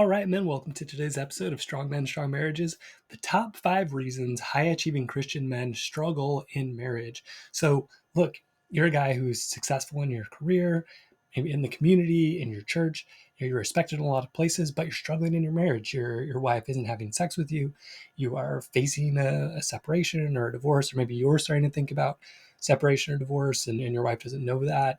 All right, men, welcome to today's episode of Strong Men, Strong Marriages, the top 5 reasons high-achieving Christian men struggle in marriage. So, look, you're a guy who's successful in your career, maybe in the community, in your church, you're respected in a lot of places, but you're struggling in your marriage. Your wife isn't having sex with you. You are facing a separation or a divorce, or maybe you're starting to think about separation or divorce, and your wife doesn't know that.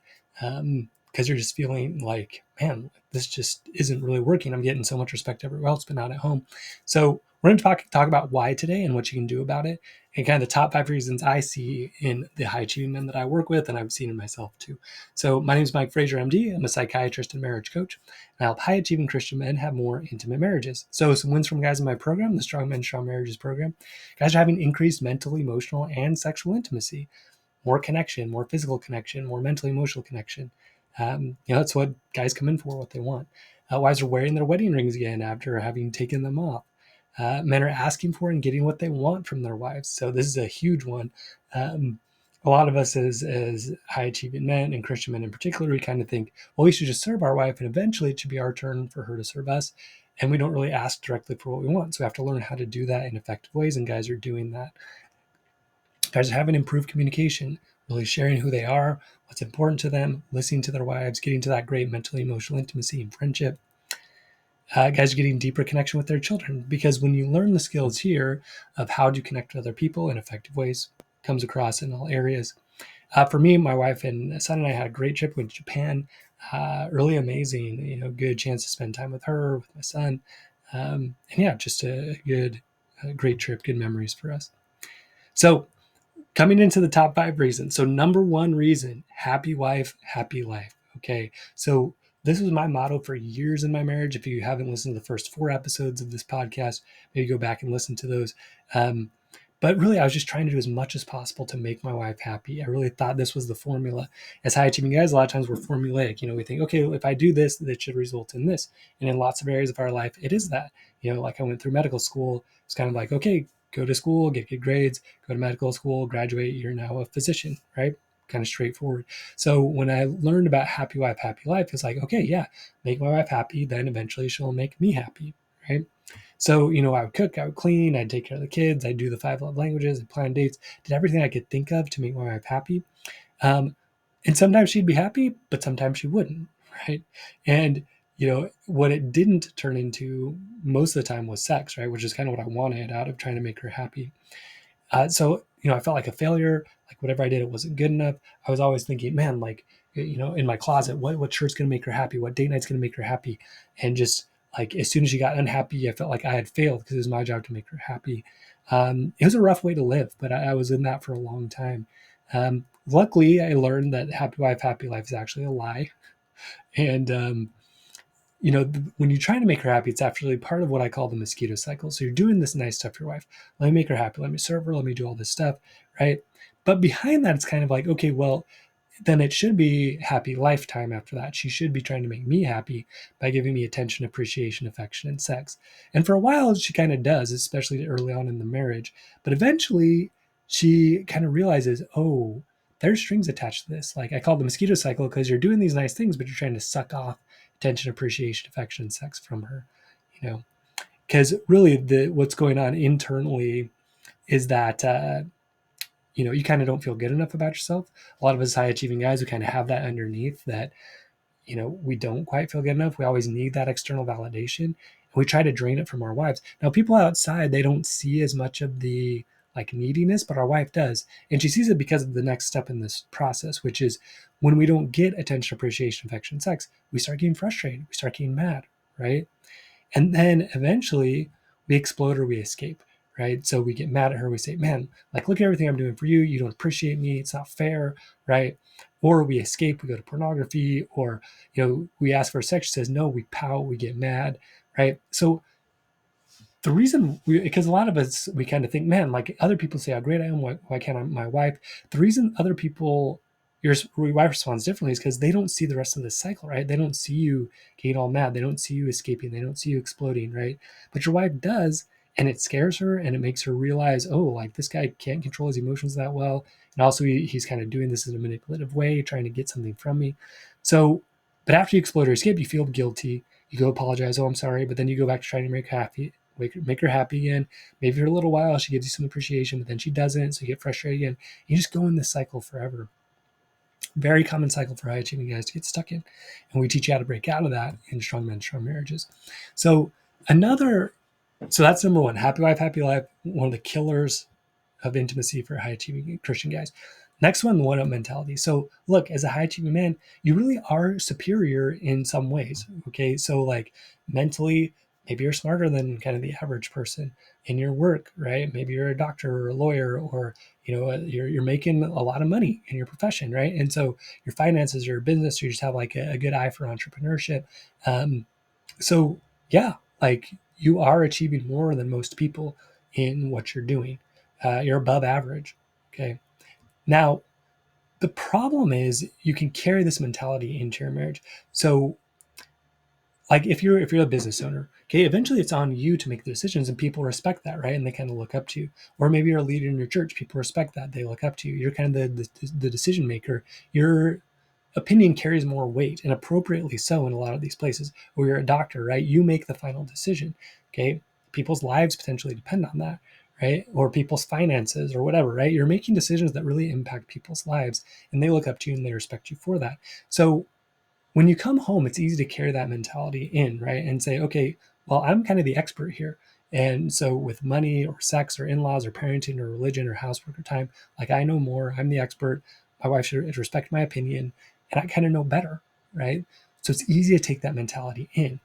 Because you're just feeling like, man, this just isn't really working. I'm getting so much respect everywhere else, but not at home. So we're going to talk about why today and what you can do about it, and kind of the top 5 reasons I see in the high achieving men that I work with, and I've seen in myself too. So my name is Mike Fraser, MD. I'm a psychiatrist and marriage coach, and I help high achieving Christian men have more intimate marriages. So some wins from guys in my program, the Strong Men, Strong Marriages program: guys are having increased mental, emotional, and sexual intimacy, more connection, more physical connection, more mental, emotional connection. That's what guys come in for, what they want. Wives are wearing their wedding rings again after having taken them off. Men are asking for and getting what they want from their wives. So this is a huge one. A lot of us as high achieving men and Christian men in particular, we kind of think, well, we should just serve our wife and eventually it should be our turn for her to serve us. And we don't really ask directly for what we want. So we have to learn how to do that in effective ways. And guys are doing that. Guys are having improved communication, really sharing who they are, what's important to them, listening to their wives, getting to that great mental, emotional intimacy and friendship. Guys are getting deeper connection with their children, because when you learn the skills here of how to connect with other people in effective ways, comes across in all areas. For me, my wife and son and I had a great trip. Went to Japan. Really amazing, good chance to spend time with her, with my son. And yeah, just a great trip, good memories for us. So coming into the top 5 reasons. So number 1 reason, happy wife, happy life. Okay. So this was my motto for years in my marriage. If you haven't listened to the first 4 episodes of this podcast, maybe go back and listen to those. But really, I was just trying to do as much as possible to make my wife happy. I really thought this was the formula. As high achieving guys, a lot of times we're formulaic. We think, okay, well, if I do this, that should result in this. And in lots of areas of our life, it is that. Like I went through medical school. It's kind of like, okay, go to school, get good grades, go to medical school, graduate, you're now a physician, right? Kind of straightforward. So when I learned about happy wife, happy life, it's like, okay, yeah, make my wife happy, then eventually she'll make me happy, right? So, I would cook, I would clean, I'd take care of the kids, I'd do the 5 love languages, I'd plan dates, did everything I could think of to make my wife happy. And sometimes she'd be happy, but sometimes she wouldn't, right? And, what it didn't turn into most of the time was sex, right? Which is kind of what I wanted out of trying to make her happy. So, I felt like a failure, like whatever I did, it wasn't good enough. I was always thinking, man, like, in my closet, what shirt's going to make her happy? What date night's going to make her happy? And just like, as soon as she got unhappy, I felt like I had failed because it was my job to make her happy. It was a rough way to live, but I was in that for a long time. Luckily, I learned that happy wife, happy life is actually a lie. And, when you're trying to make her happy, it's actually part of what I call the Mosquito Cycle. So you're doing this nice stuff for your wife. Let me make her happy. Let me serve her. Let me do all this stuff, right? But behind that, it's kind of like, okay, well, then it should be happy lifetime after that. She should be trying to make me happy by giving me attention, appreciation, affection, and sex. And for a while, she kind of does, especially early on in the marriage. But eventually, she kind of realizes, oh, there's strings attached to this. Like I call it the Mosquito Cycle, because you're doing these nice things, but you're trying to suck off attention, appreciation, affection, and sex from her. Because really, what's going on internally is that you kind of don't feel good enough about yourself. A lot of us high achieving guys, we kind of have that underneath that, we don't quite feel good enough. We always need that external validation, and we try to drain it from our wives. Now, people outside, they don't see as much of the like neediness, but our wife does. And she sees it because of the next step in this process, which is when we don't get attention, appreciation, affection, sex, we start getting frustrated. We start getting mad, right? And then eventually we explode or we escape, right? So we get mad at her. We say, man, like, look at everything I'm doing for you. You don't appreciate me. It's not fair, right? Or we escape, we go to pornography, or, we ask for sex. She says no, we pout, we get mad, right? So the reason because a lot of us, we kind of think, man, like other people say how great I am. Why can't my wife? The reason other people, your wife responds differently is because they don't see the rest of this cycle, right? They don't see you getting all mad. They don't see you escaping. They don't see you exploding, right? But your wife does. And it scares her and it makes her realize, oh, like this guy can't control his emotions that well. And also he's kind of doing this in a manipulative way, trying to get something from me. So, but after you explode or escape, you feel guilty. You go apologize. Oh, I'm sorry. But then you go back to trying to make her happy again. Maybe for a little while, she gives you some appreciation, but then she doesn't. So you get frustrated again. You just go in this cycle forever. Very common cycle for high achieving guys to get stuck in. And we teach you how to break out of that in Strong Men, Strong Marriages. So so that's number one, happy wife, happy life. One of the killers of intimacy for high achieving Christian guys. Next one, the Oneup mentality. So look, as a high achieving man, you really are superior in some ways. Okay. So like mentally, maybe you're smarter than kind of the average person in your work, right? Maybe you're a doctor or a lawyer, or you're making a lot of money in your profession, right? And so your finances, your business, you just have like a good eye for entrepreneurship. Um, so yeah, like you are achieving more than most people in what you're doing. You're above average. Okay. Now, the problem is you can carry this mentality into your marriage. So like if you're a business owner, okay, eventually it's on you to make the decisions and people respect that, right? And they kind of look up to you. Or maybe you're a leader in your church, people respect that, they look up to you. You're kind of the decision maker. Your opinion carries more weight, and appropriately so in a lot of these places. Or you're a doctor, right? You make the final decision. Okay. People's lives potentially depend on that, right? Or people's finances or whatever, right? You're making decisions that really impact people's lives, and they look up to you and they respect you for that. So when you come home, it's easy to carry that mentality in, right? And say, okay, well, I'm kind of the expert here. And so with money or sex or in-laws or parenting or religion or housework or time, like I know more, I'm the expert. My wife should respect my opinion, and I kind of know better, right? So it's easy to take that mentality in.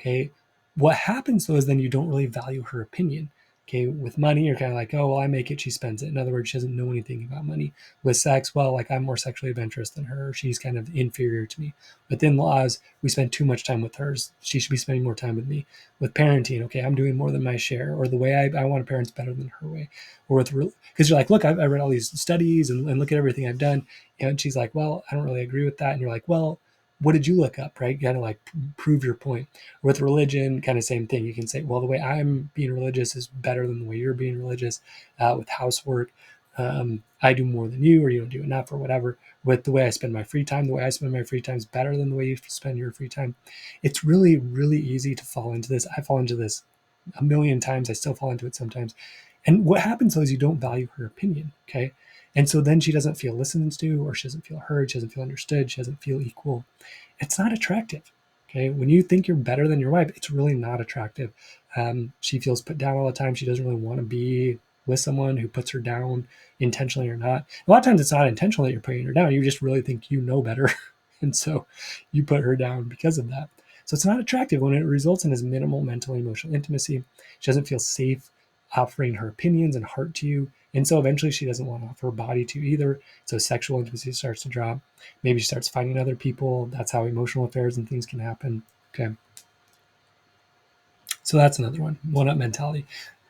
Okay. What happens though is then you don't really value her opinion. Okay. With money, you're kind of like, oh, well, I make it, she spends it. In other words, she doesn't know anything about money. With sex, well, like I'm more sexually adventurous than her. She's kind of inferior to me. With in laws, we spend too much time with hers. She should be spending more time with me. With parenting, okay, I'm doing more than my share, or the way I want to parent's better than her way. Or with, because you're like, look, I read all these studies and look at everything I've done. And she's like, well, I don't really agree with that. And you're like, well, what did you look up, right? Kind of like prove your point. With religion, kind of same thing. You can say, well, the way I'm being religious is better than the way you're being religious. With housework, I do more than you, or you don't do enough, or whatever. With the way I spend my free time, the way I spend my free time is better than the way you spend your free time. It's really, really easy to fall into this. I fall into this a million times. I still fall into it sometimes. And what happens though is you don't value her opinion. Okay. And so then she doesn't feel listened to, or she doesn't feel heard, she doesn't feel understood, she doesn't feel equal. It's not attractive. Okay. When you think you're better than your wife, it's really not attractive. She feels put down all the time. She doesn't really want to be with someone who puts her down intentionally or not. A lot of times it's not intentional that you're putting her down. You just really think you know better. And so you put her down because of that. So it's not attractive when it results in this minimal mental and emotional intimacy. She doesn't feel safe offering her opinions and heart to you. And so eventually she doesn't want to offer her body to you either. So sexual intimacy starts to drop. Maybe she starts finding other people. That's how emotional affairs and things can happen. Okay. So that's another one, Oneup mentality.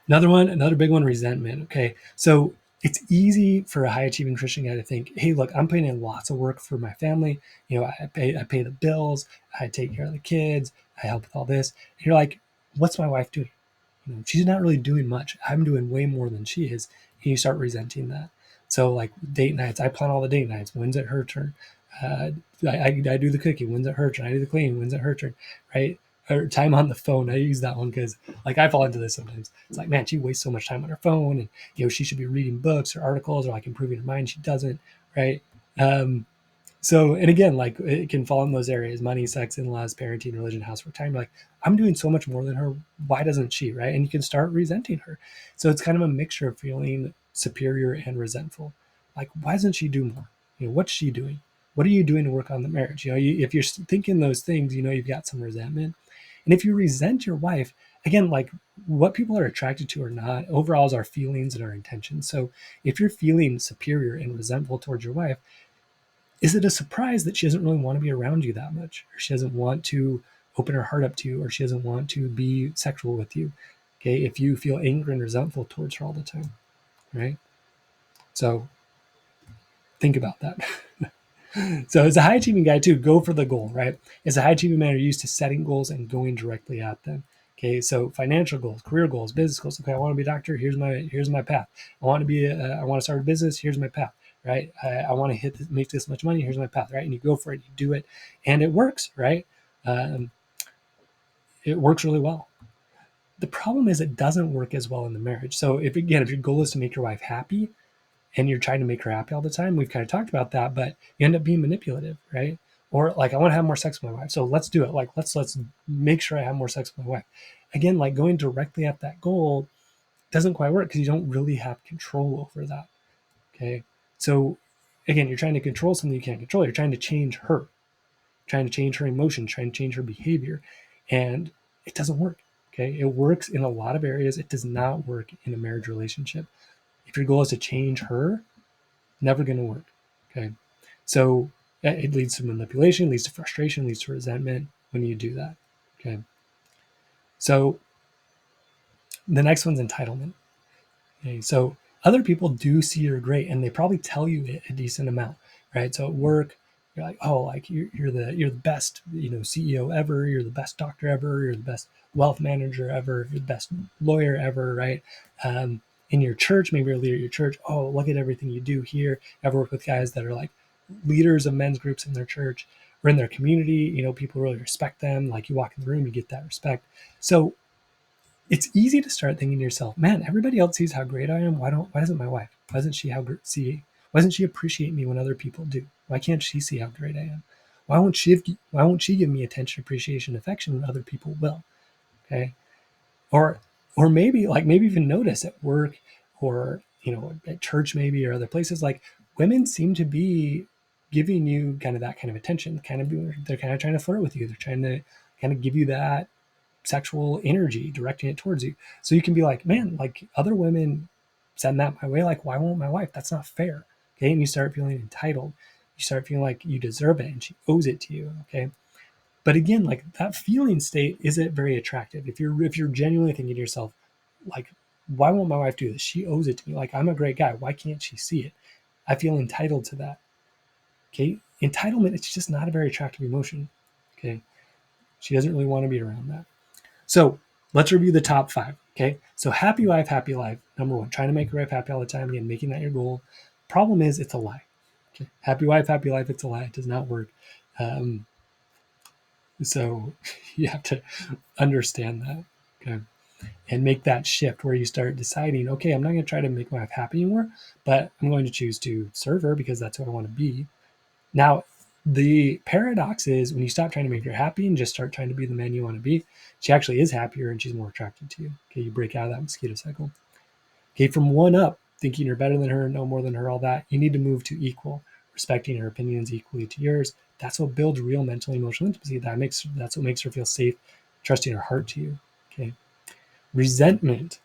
Another big one, resentment. Okay. So it's easy for a high achieving Christian guy to think, hey, look, I'm putting in lots of work for my family. I pay the bills, I take care of the kids, I help with all this. And you're like, what's my wife doing? She's not really doing much. I'm doing way more than she is. And you start resenting that. So like date nights, I plan all the date nights. When's it her turn? Uh, I do the cooking. When's it her turn? I do the cleaning. When's it her turn? Right? Or time on the phone. I use that one because like I fall into this sometimes. It's like, man, she wastes so much time on her phone, and she should be reading books or articles or like improving her mind. She doesn't, right? Um, so, and again, like it can fall in those areas: money, sex, in-laws, parenting, religion, housework, time. Like I'm doing so much more than her. Why doesn't she? Right? And you can start resenting her. So it's kind of a mixture of feeling superior and resentful. Like, why doesn't she do more? What's she doing? What are you doing to work on the marriage? If you're thinking those things, you've got some resentment. And if you resent your wife, again, like what people are attracted to or not, overall is our feelings and our intentions. So if you're feeling superior and resentful towards your wife, is it a surprise that she doesn't really want to be around you that much, or she doesn't want to open her heart up to you, or she doesn't want to be sexual with you? Okay, if you feel angry and resentful towards her all the time, right? So think about that. So as a high achieving guy too, go for the goal, right? As a high achieving man, are used to setting goals and going directly at them. Okay, so financial goals, career goals, business goals. Okay, I want to be a doctor. Here's my path. I want to start a business. Here's my path, right? I want to make this much money. Here's my path, right? And you go for it, you do it, and it works, right? Um, it works really well. The problem is it doesn't work as well in the marriage. So if your goal is to make your wife happy and you're trying to make her happy all the time, we've kind of talked about that, but you end up being manipulative, right? Or like, I want to have more sex with my wife, so let's do it. Like, let's make sure I have more sex with my wife. Again, like going directly at that goal doesn't quite work because you don't really have control over that. Okay. So again, you're trying to control something you can't control. You're trying to change her, trying to change her emotions, trying to change her behavior. And it doesn't work. Okay. It works in a lot of areas. It does not work in a marriage relationship. If your goal is to change her, never going to work. Okay. So it leads to manipulation, leads to frustration, leads to resentment when you do that. Okay. So the next one's entitlement. Okay, so other people do see you're great, and they probably tell you it a decent amount, right? So at work, you're like, oh, like you're the best, CEO ever. You're the best doctor ever. You're the best wealth manager ever. You're the best lawyer ever, right? In your church, maybe you're a leader at your church. Oh, look at everything you do here. I've worked with guys that are like leaders of men's groups in their church or in their community. People really respect them. Like you walk in the room, you get that respect. So it's easy to start thinking to yourself, man, everybody else sees how great I am. Why doesn't my wife? Why doesn't she why doesn't she appreciate me when other people do? Why can't she see how great I am? Why won't she give me attention, appreciation, affection when other people will? Okay. Or maybe even notice at work or at church maybe or other places, like women seem to be giving you kind of that kind of attention, they're kind of trying to flirt with you. They're trying to kind of give you that sexual energy, directing it towards you. So you can be like, man, like other women send that my way. Like, why won't my wife? That's not fair. Okay. And you start feeling entitled. You start feeling like you deserve it and she owes it to you. Okay. But again, like that feeling state isn't very attractive. If you're genuinely thinking to yourself, like, why won't my wife do this? She owes it to me. Like, I'm a great guy. Why can't she see it? I feel entitled to that. Okay. Entitlement, it's just not a very attractive emotion. Okay. She doesn't really want to be around that. So let's review the top 5. Okay. So happy wife, happy life. Number 1, trying to make your wife happy all the time. Again, making that your goal. Problem is, it's a lie. Okay. Happy wife, happy life. It's a lie. It does not work. So you have to understand that. Okay. And make that shift where you start deciding, okay, I'm not going to try to make my wife happy anymore, but I'm going to choose to serve her because that's who I want to be. Now, the paradox is when you stop trying to make her happy and just start trying to be the man you want to be, she actually is happier and she's more attracted to you. Okay, you break out of that mosquito cycle. Okay, from one up, thinking you're better than her, no more than her, all that, you need to move to equal, respecting her opinions equally to yours. That's what builds real mental emotional intimacy. That's what makes her feel safe, trusting her heart to you. Okay. Resentment.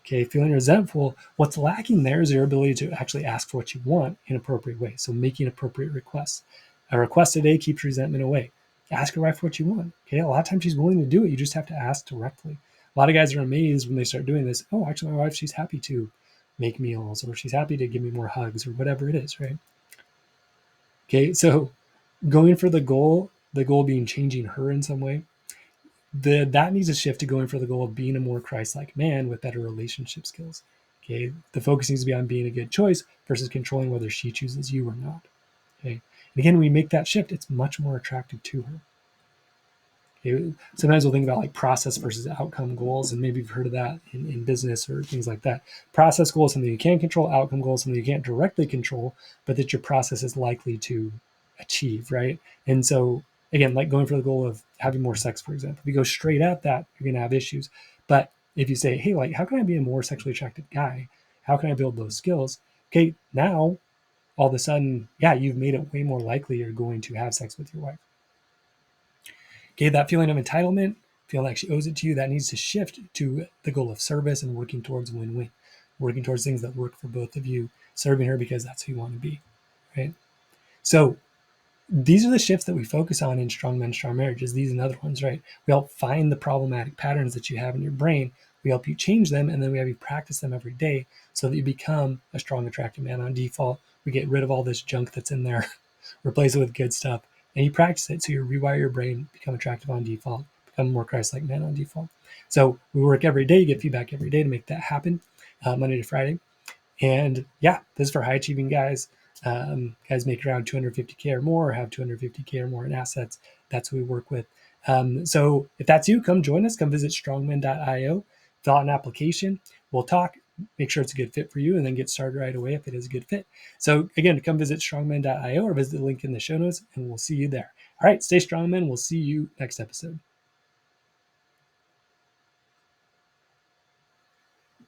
Okay, feeling resentful, what's lacking there is your ability to actually ask for what you want in appropriate ways. So making appropriate requests. A request today keeps resentment away. Ask your wife what you want. Okay, a lot of times she's willing to do it. You just have to ask directly. A lot of guys are amazed when they start doing this. Oh, actually, my wife, she's happy to make meals, or she's happy to give me more hugs, or whatever it is, right? Okay, so going for the goal being changing her in some way, that needs to shift to going for the goal of being a more Christ-like man with better relationship skills. Okay, the focus needs to be on being a good choice versus controlling whether she chooses you or not. Okay, and again, when we make that shift, it's much more attractive to her. Okay? Sometimes we'll think about like process versus outcome goals, and maybe you've heard of that in business or things like that. Process goal is something you can control. Outcome goal is something you can't directly control, but that your process is likely to achieve, right? And so again, like going for the goal of having more sex, for example, if you go straight at that, you're going to have issues. But if you say, hey, like, how can I be a more sexually attractive guy? How can I build those skills? Okay, now all of a sudden, yeah, you've made it way more likely you're going to have sex with your wife. Okay, that feeling of entitlement, feeling like she owes it to you, that needs to shift to the goal of service and working towards win-win, working towards things that work for both of you, serving her because that's who you want to be, right? So these are the shifts that we focus on in Strong Men, Strong Marriages, these and other ones, right? We help find the problematic patterns that you have in your brain. We help you change them, and then we have you practice them every day so that you become a strong, attractive man on default. We get rid of all this junk that's in there, replace it with good stuff, and you practice it. So you rewire your brain, become attractive on default, become a more Christ-like man on default. So we work every day, you get feedback every day to make that happen, Monday to Friday. And yeah, this is for high achieving guys. Guys make around 250K or more, or have 250K or more in assets. That's who we work with. So if that's you, come join us. Come visit strongmen.io, fill out an application. We'll talk, make sure it's a good fit for you, and then get started right away if it is a good fit. So again, come visit strongmen.io or visit the link in the show notes, and we'll see you there. All right, stay strong, men. We'll see you next episode.